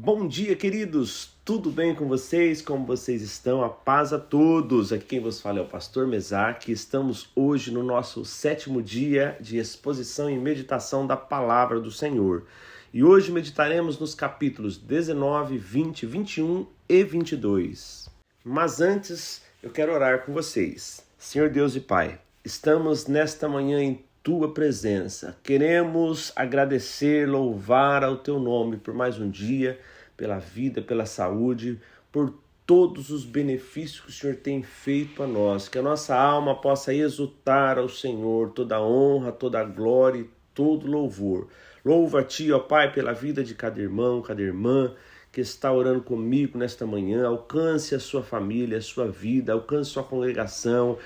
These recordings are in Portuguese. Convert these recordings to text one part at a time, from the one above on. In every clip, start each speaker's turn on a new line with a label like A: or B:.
A: Bom dia, queridos! Tudo bem com vocês? Como vocês estão? A paz a todos! Aqui quem vos fala é o pastor Mesaque. Estamos hoje no nosso 7º dia de exposição e meditação da Palavra do Senhor. E hoje meditaremos nos capítulos 19, 20, 21 e 22. Mas antes, eu quero orar com vocês. Senhor Deus e Pai, estamos nesta manhã em Tua presença. Queremos agradecer, louvar ao Teu nome por mais um dia, pela vida, pela saúde, por todos os benefícios que o Senhor tem feito a nós. Que a nossa alma possa exultar ao Senhor toda a honra, toda a glória e todo louvor. Louvo a Ti, ó Pai, pela vida de cada irmão, cada irmã que está orando comigo nesta manhã. Alcance a sua família, a sua vida, alcance a sua congregação,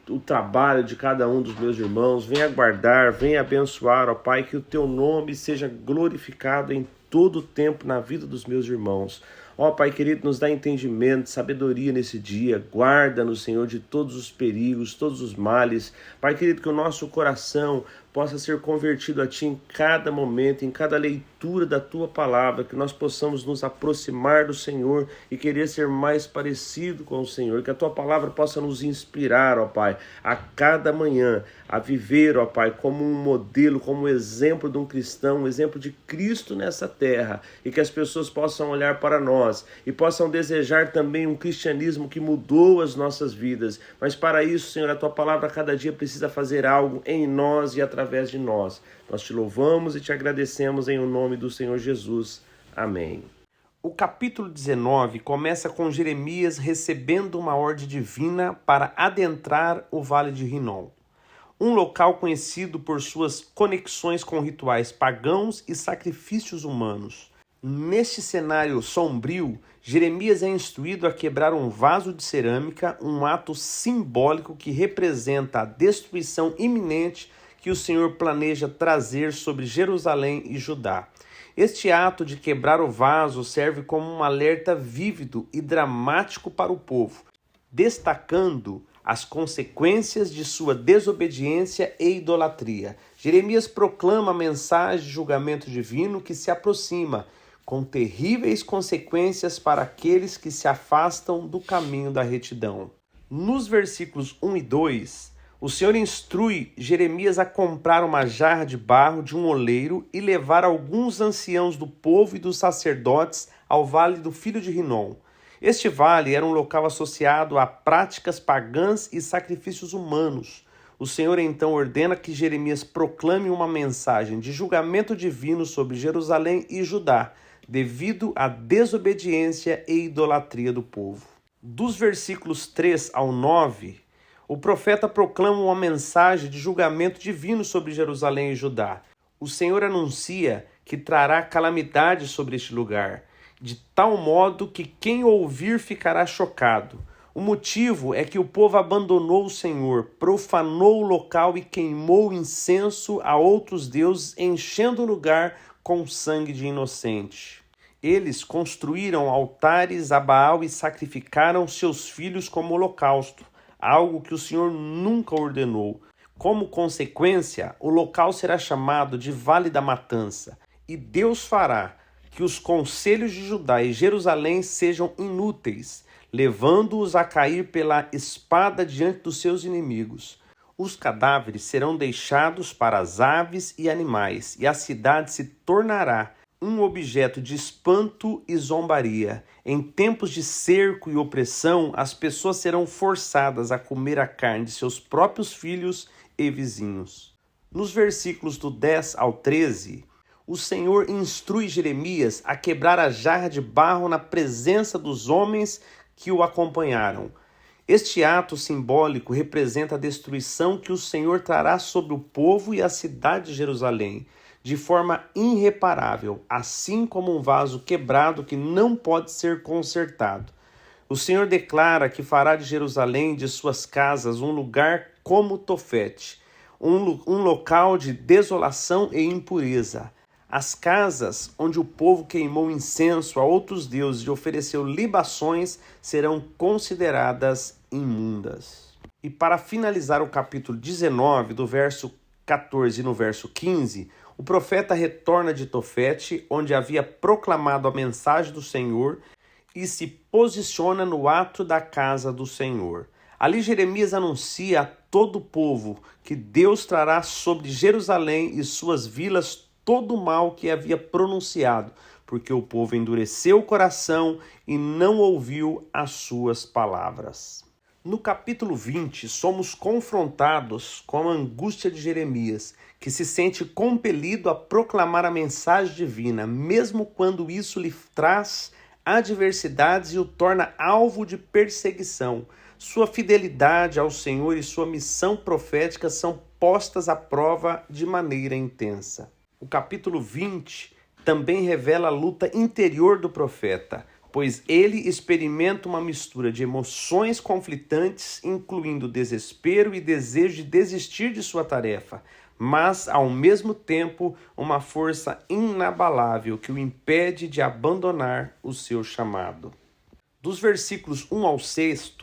A: o trabalho de cada um dos meus irmãos. Venha guardar, venha abençoar, ó Pai, que o Teu nome seja glorificado em todo o tempo na vida dos meus irmãos. Ó Pai querido, nos dá entendimento, sabedoria nesse dia. Guarda-nos, Senhor, de todos os perigos, todos os males. Pai querido, que o nosso coração possa ser convertido a Ti em cada momento, em cada leitura da Tua palavra, que nós possamos nos aproximar do Senhor e querer ser mais parecido com o Senhor, que a Tua palavra possa nos inspirar, ó Pai, a cada manhã, a viver, ó Pai, como um modelo, como um exemplo de um cristão, um exemplo de Cristo nessa terra, e que as pessoas possam olhar para nós e possam desejar também um cristianismo que mudou as nossas vidas. Mas para isso, Senhor, a Tua palavra cada dia precisa fazer algo em nós e através de nós. Nós Te louvamos e Te agradecemos em o nome do Senhor Jesus. Amém. O capítulo 19 começa com Jeremias recebendo uma ordem divina para adentrar o Vale de Rinom, um local conhecido por suas conexões com rituais pagãos e sacrifícios humanos. Neste cenário sombrio, Jeremias é instruído a quebrar um vaso de cerâmica, um ato simbólico que representa a destruição iminente que o Senhor planeja trazer sobre Jerusalém e Judá. Este ato de quebrar o vaso serve como um alerta vívido e dramático para o povo, destacando as consequências de sua desobediência e idolatria. Jeremias proclama a mensagem de julgamento divino que se aproxima, com terríveis consequências para aqueles que se afastam do caminho da retidão. Nos versículos 1 e 2, o Senhor instrui Jeremias a comprar uma jarra de barro de um oleiro e levar alguns anciãos do povo e dos sacerdotes ao vale do Filho de Rinom. Este vale era um local associado a práticas pagãs e sacrifícios humanos. O Senhor então ordena que Jeremias proclame uma mensagem de julgamento divino sobre Jerusalém e Judá, devido à desobediência e idolatria do povo. Dos versículos 3 ao 9, o profeta proclama uma mensagem de julgamento divino sobre Jerusalém e Judá. O Senhor anuncia que trará calamidade sobre este lugar, de tal modo que quem ouvir ficará chocado. O motivo é que o povo abandonou o Senhor, profanou o local e queimou incenso a outros deuses, enchendo o lugar com sangue de inocente. Eles construíram altares a Baal e sacrificaram seus filhos como holocausto, algo que o Senhor nunca ordenou. Como consequência, o local será chamado de Vale da Matança, e Deus fará que os conselhos de Judá e Jerusalém sejam inúteis, levando-os a cair pela espada diante dos seus inimigos. Os cadáveres serão deixados para as aves e animais, e a cidade se tornará um objeto de espanto e zombaria. Em tempos de cerco e opressão, as pessoas serão forçadas a comer a carne de seus próprios filhos e vizinhos. Nos versículos do 10 ao 13, o Senhor instrui Jeremias a quebrar a jarra de barro na presença dos homens que o acompanharam. Este ato simbólico representa a destruição que o Senhor trará sobre o povo e a cidade de Jerusalém, de forma irreparável, assim como um vaso quebrado que não pode ser consertado. O Senhor declara que fará de Jerusalém e de suas casas um lugar como Tofete, um local de desolação e impureza. As casas onde o povo queimou incenso a outros deuses e ofereceu libações serão consideradas imundas. E para finalizar o capítulo 19, do verso 14, no verso 15, o profeta retorna de Tofete, onde havia proclamado a mensagem do Senhor, e se posiciona no átrio da casa do Senhor. Ali Jeremias anuncia a todo o povo que Deus trará sobre Jerusalém e suas vilas todo o mal que havia pronunciado, porque o povo endureceu o coração e não ouviu as suas palavras. No capítulo 20, somos confrontados com a angústia de Jeremias, que se sente compelido a proclamar a mensagem divina, mesmo quando isso lhe traz adversidades e o torna alvo de perseguição. Sua fidelidade ao Senhor e sua missão profética são postas à prova de maneira intensa. O capítulo 20 também revela a luta interior do profeta, pois ele experimenta uma mistura de emoções conflitantes, incluindo desespero e desejo de desistir de sua tarefa, mas, ao mesmo tempo, uma força inabalável que o impede de abandonar o seu chamado. Dos versículos 1 ao 6,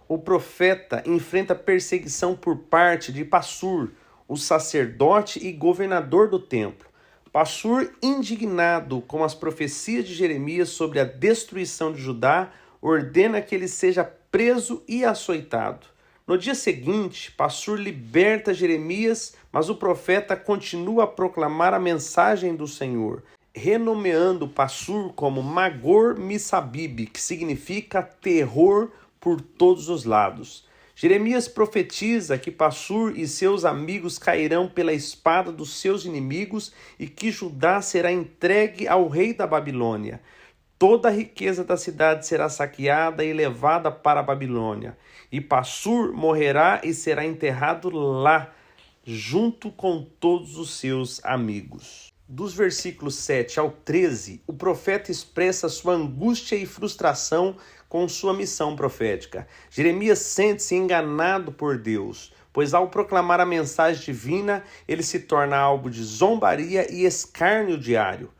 A: o profeta enfrenta perseguição por parte de Passur, o sacerdote e governador do templo. Passur, indignado com as profecias de Jeremias sobre a destruição de Judá, ordena que ele seja preso e açoitado. No dia seguinte, Passur liberta Jeremias, mas o profeta continua a proclamar a mensagem do Senhor, renomeando Passur como Magor Missabib, que significa terror por todos os lados. Jeremias profetiza que Passur e seus amigos cairão pela espada dos seus inimigos e que Judá será entregue ao rei da Babilônia. Toda a riqueza da cidade será saqueada e levada para a Babilônia. E Passur morrerá e será enterrado lá, junto com todos os seus amigos. Dos versículos 7 ao 13, o profeta expressa sua angústia e frustração com sua missão profética. Jeremias sente-se enganado por Deus, pois ao proclamar a mensagem divina, ele se torna alvo de zombaria e escárnio diário.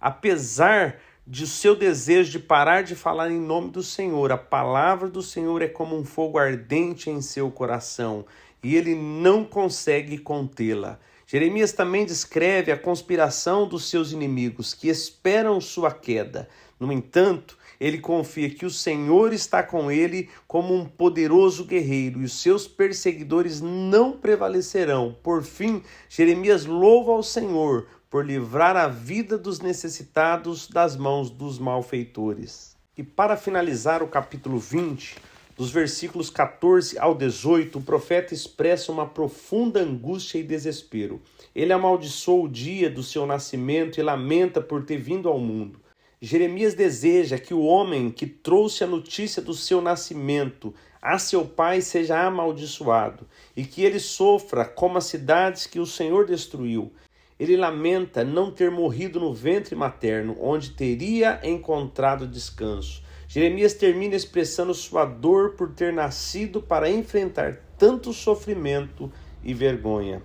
A: Apesar de seu desejo de parar de falar em nome do Senhor, a palavra do Senhor é como um fogo ardente em seu coração, e ele não consegue contê-la. Jeremias também descreve a conspiração dos seus inimigos, que esperam sua queda. No entanto, ele confia que o Senhor está com ele como um poderoso guerreiro e os seus perseguidores não prevalecerão. Por fim, Jeremias louva ao Senhor por livrar a vida dos necessitados das mãos dos malfeitores. E para finalizar o capítulo 20, dos versículos 14 ao 18, o profeta expressa uma profunda angústia e desespero. Ele amaldiçoa o dia do seu nascimento e lamenta por ter vindo ao mundo. Jeremias deseja que o homem que trouxe a notícia do seu nascimento a seu pai seja amaldiçoado e que ele sofra como as cidades que o Senhor destruiu. Ele lamenta não ter morrido no ventre materno, onde teria encontrado descanso. Jeremias termina expressando sua dor por ter nascido para enfrentar tanto sofrimento e vergonha.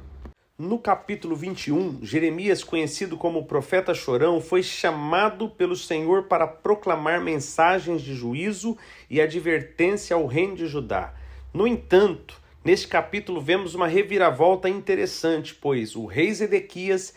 A: No capítulo 21, Jeremias, conhecido como o profeta chorão, foi chamado pelo Senhor para proclamar mensagens de juízo e advertência ao reino de Judá. No entanto, neste capítulo vemos uma reviravolta interessante, pois o rei Zedequias,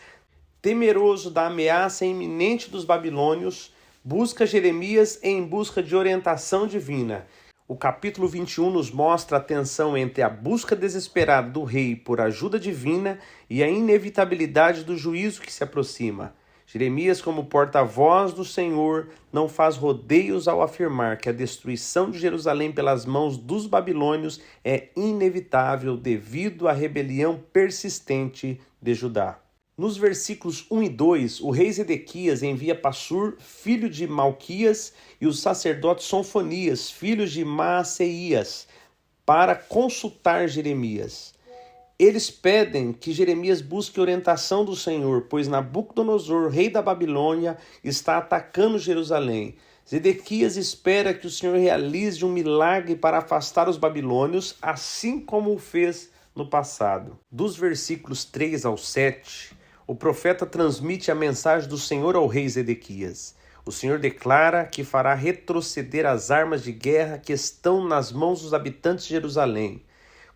A: temeroso da ameaça iminente dos babilônios, busca Jeremias em busca de orientação divina. O capítulo 21 nos mostra a tensão entre a busca desesperada do rei por ajuda divina e a inevitabilidade do juízo que se aproxima. Jeremias, como porta-voz do Senhor, não faz rodeios ao afirmar que a destruição de Jerusalém pelas mãos dos babilônios é inevitável devido à rebelião persistente de Judá. Nos versículos 1 e 2, o rei Zedequias envia Passur, filho de Malquias, e os sacerdotes Sonfonias, filhos de Maaseias, para consultar Jeremias. Eles pedem que Jeremias busque orientação do Senhor, pois Nabucodonosor, rei da Babilônia, está atacando Jerusalém. Zedequias espera que o Senhor realize um milagre para afastar os babilônios, assim como o fez no passado. Dos versículos 3 ao 7, o profeta transmite a mensagem do Senhor ao rei Zedequias. O Senhor declara que fará retroceder as armas de guerra que estão nas mãos dos habitantes de Jerusalém.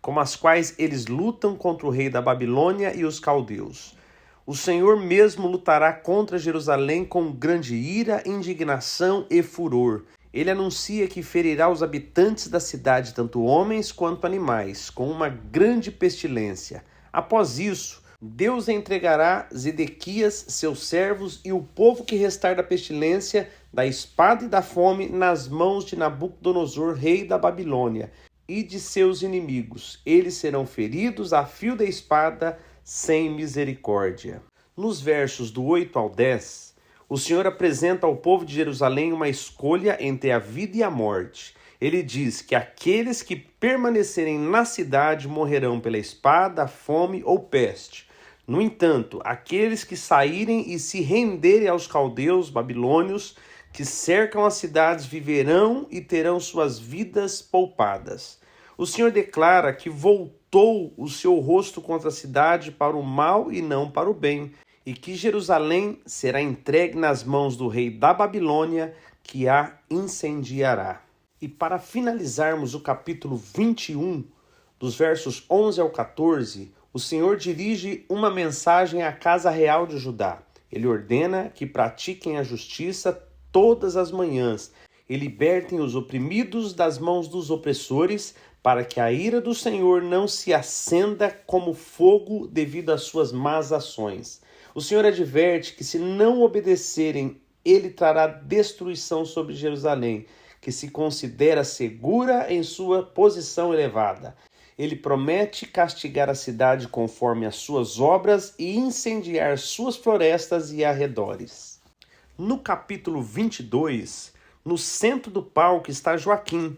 A: com as quais eles lutam contra o rei da Babilônia e os caldeus. O Senhor mesmo lutará contra Jerusalém com grande ira, indignação e furor. Ele anuncia que ferirá os habitantes da cidade, tanto homens quanto animais, com uma grande pestilência. Após isso, Deus entregará Zedequias, seus servos e o povo que restar da pestilência, da espada e da fome nas mãos de Nabucodonosor, rei da Babilônia, e de seus inimigos. Eles serão feridos a fio da espada, sem misericórdia. Nos versos do 8 ao 10, o Senhor apresenta ao povo de Jerusalém uma escolha entre a vida e a morte. Ele diz que aqueles que permanecerem na cidade morrerão pela espada, fome ou peste. No entanto, aqueles que saírem e se renderem aos caldeus babilônios que cercam as cidades viverão e terão suas vidas poupadas. O Senhor declara que voltou o seu rosto contra a cidade para o mal e não para o bem, e que Jerusalém será entregue nas mãos do rei da Babilônia, que a incendiará. E para finalizarmos o capítulo 21, dos versos 11 ao 14, o Senhor dirige uma mensagem à casa real de Judá. Ele ordena que pratiquem a justiça todas as manhãs e libertem os oprimidos das mãos dos opressores, para que a ira do Senhor não se acenda como fogo devido às suas más ações. O Senhor adverte que se não obedecerem, ele trará destruição sobre Jerusalém, que se considera segura em sua posição elevada. Ele promete castigar a cidade conforme as suas obras e incendiar suas florestas e arredores. No capítulo 22, no centro do palco está Joaquim,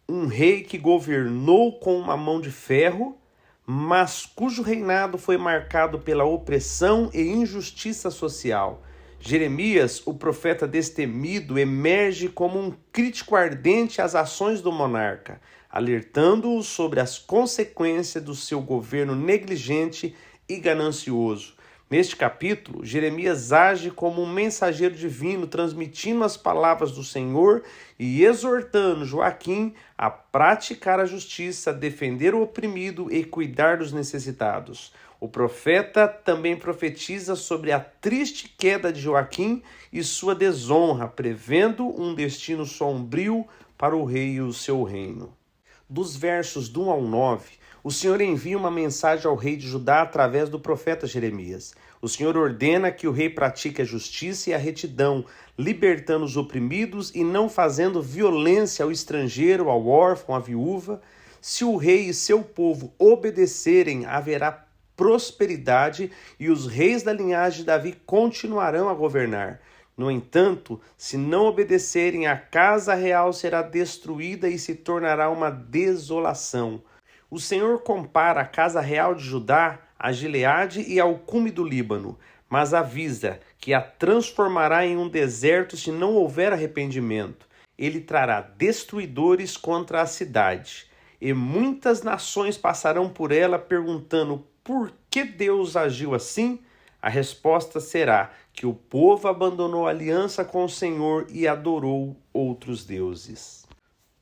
A: um rei que governou com uma mão de ferro, mas cujo reinado foi marcado pela opressão e injustiça social. Jeremias, o profeta destemido, emerge como um crítico ardente às ações do monarca, alertando-o sobre as consequências do seu governo negligente e ganancioso. Neste capítulo, Jeremias age como um mensageiro divino, transmitindo as palavras do Senhor e exortando Joaquim a praticar a justiça, defender o oprimido e cuidar dos necessitados. O profeta também profetiza sobre a triste queda de Joaquim e sua desonra, prevendo um destino sombrio para o rei e o seu reino. Dos versos do 1 ao 9, o Senhor envia uma mensagem ao rei de Judá através do profeta Jeremias. O Senhor ordena que o rei pratique a justiça e a retidão, libertando os oprimidos e não fazendo violência ao estrangeiro, ao órfão, à viúva. Se o rei e seu povo obedecerem, haverá prosperidade e os reis da linhagem de Davi continuarão a governar. No entanto, se não obedecerem, a casa real será destruída e se tornará uma desolação. O Senhor compara a casa real de Judá a Gileade e ao cume do Líbano, mas avisa que a transformará em um deserto se não houver arrependimento. Ele trará destruidores contra a cidade, e muitas nações passarão por ela perguntando por que Deus agiu assim. A resposta será que o povo abandonou a aliança com o Senhor e adorou outros deuses.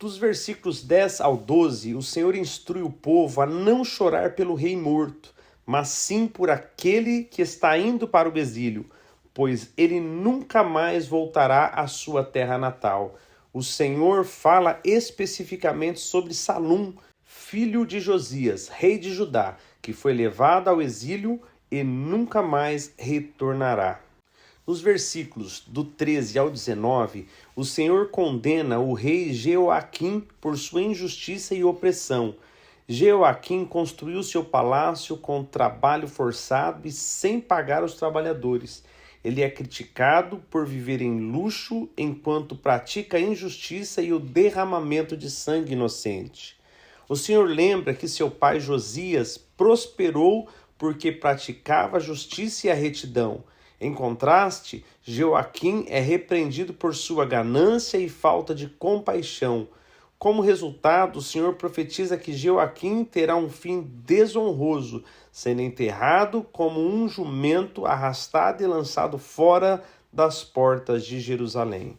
A: Dos versículos 10 ao 12, o Senhor instrui o povo a não chorar pelo rei morto, mas sim por aquele que está indo para o exílio, pois ele nunca mais voltará à sua terra natal. O Senhor fala especificamente sobre Salum, filho de Josias, rei de Judá, que foi levado ao exílio e nunca mais retornará. Nos versículos do 13 ao 19, o Senhor condena o rei Jeoaquim por sua injustiça e opressão. Jeoaquim construiu seu palácio com trabalho forçado e sem pagar os trabalhadores. Ele é criticado por viver em luxo enquanto pratica a injustiça e o derramamento de sangue inocente. O Senhor lembra que seu pai Josias prosperou porque praticava a justiça e a retidão. Em contraste, Jeoaquim é repreendido por sua ganância e falta de compaixão. Como resultado, o Senhor profetiza que Jeoaquim terá um fim desonroso, sendo enterrado como um jumento arrastado e lançado fora das portas de Jerusalém.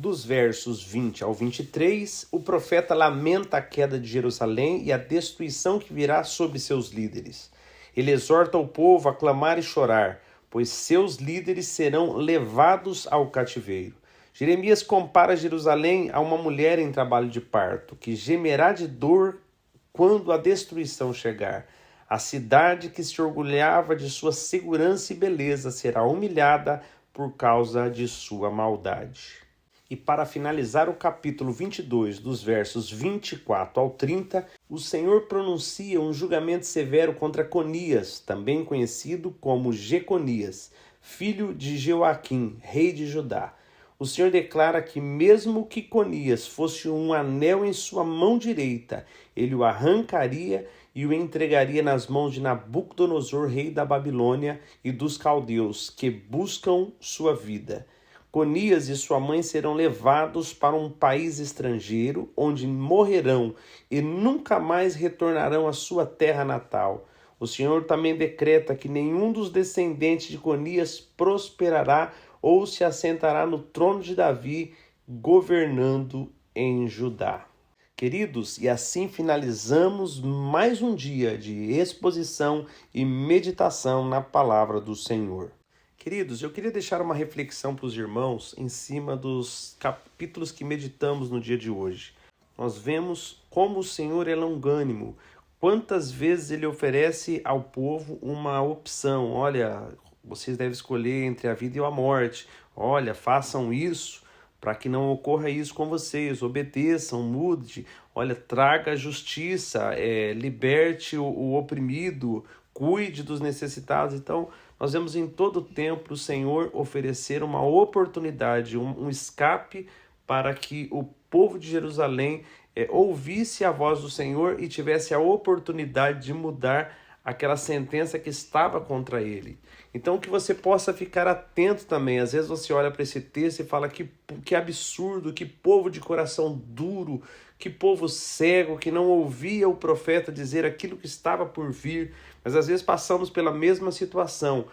A: Dos versos 20 ao 23, o profeta lamenta a queda de Jerusalém e a destruição que virá sobre seus líderes. Ele exorta o povo a clamar e chorar, pois seus líderes serão levados ao cativeiro. Jeremias compara Jerusalém a uma mulher em trabalho de parto, que gemerá de dor quando a destruição chegar. A cidade que se orgulhava de sua segurança e beleza será humilhada por causa de sua maldade. E para finalizar o capítulo 22, dos versos 24 ao 30, o Senhor pronuncia um julgamento severo contra Conias, também conhecido como Jeconias, filho de Jeoaquim, rei de Judá. O Senhor declara que mesmo que Conias fosse um anel em sua mão direita, ele o arrancaria e o entregaria nas mãos de Nabucodonosor, rei da Babilônia, e dos caldeus, que buscam sua vida. Conias e sua mãe serão levados para um país estrangeiro, onde morrerão e nunca mais retornarão à sua terra natal. O Senhor também decreta que nenhum dos descendentes de Conias prosperará ou se assentará no trono de Davi, governando em Judá. Queridos, e assim finalizamos mais um dia de exposição e meditação na palavra do Senhor. Queridos, eu queria deixar uma reflexão para os irmãos em cima dos capítulos que meditamos no dia de hoje. Nós vemos como o Senhor é longânimo, quantas vezes ele oferece ao povo uma opção. Olha, vocês devem escolher entre a vida e a morte. Olha, façam isso para que não ocorra isso com vocês. Obedeçam, mude. Olha, traga justiça, liberte o oprimido, cuide dos necessitados. Então, nós vemos em todo o tempo o Senhor oferecer uma oportunidade, um escape para que o povo de Jerusalém ouvisse a voz do Senhor e tivesse a oportunidade de mudar aquela sentença que estava contra ele. Então que você possa ficar atento também. Às vezes você olha para esse texto e fala que absurdo, que povo de coração duro, que povo cego, que não ouvia o profeta dizer aquilo que estava por vir. Mas às vezes passamos pela mesma situação.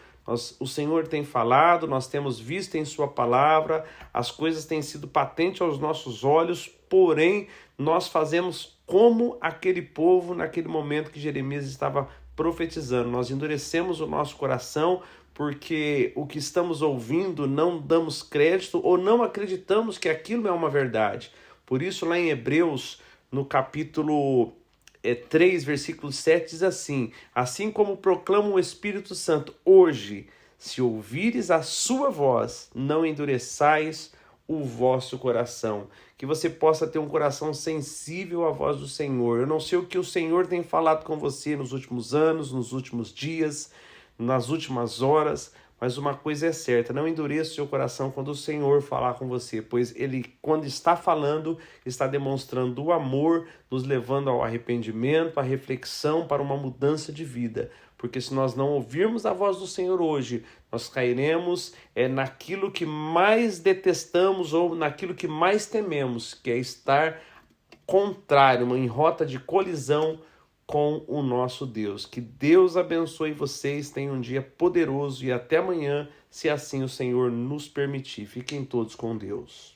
A: O Senhor tem falado, nós temos visto em sua palavra, as coisas têm sido patentes aos nossos olhos, porém nós fazemos como aquele povo naquele momento que Jeremias estava profetizando. Nós endurecemos o nosso coração porque o que estamos ouvindo não damos crédito ou não acreditamos que aquilo é uma verdade. Por isso lá em Hebreus, no capítulo 3, versículo 7, diz assim: assim como proclama o Espírito Santo hoje, se ouvires a sua voz, não endureçais o vosso coração. Que você possa ter um coração sensível à voz do Senhor. Eu não sei o que o Senhor tem falado com você nos últimos anos, nos últimos dias, nas últimas horas, mas uma coisa é certa, não endureça o seu coração quando o Senhor falar com você, pois Ele, quando está falando, está demonstrando o amor, nos levando ao arrependimento, à reflexão para uma mudança de vida. Porque se nós não ouvirmos a voz do Senhor hoje, nós cairemos naquilo que mais detestamos ou naquilo que mais tememos, que é estar contrário, em rota de colisão com o nosso Deus. Que Deus abençoe vocês, tenham um dia poderoso e até amanhã, se assim o Senhor nos permitir. Fiquem todos com Deus.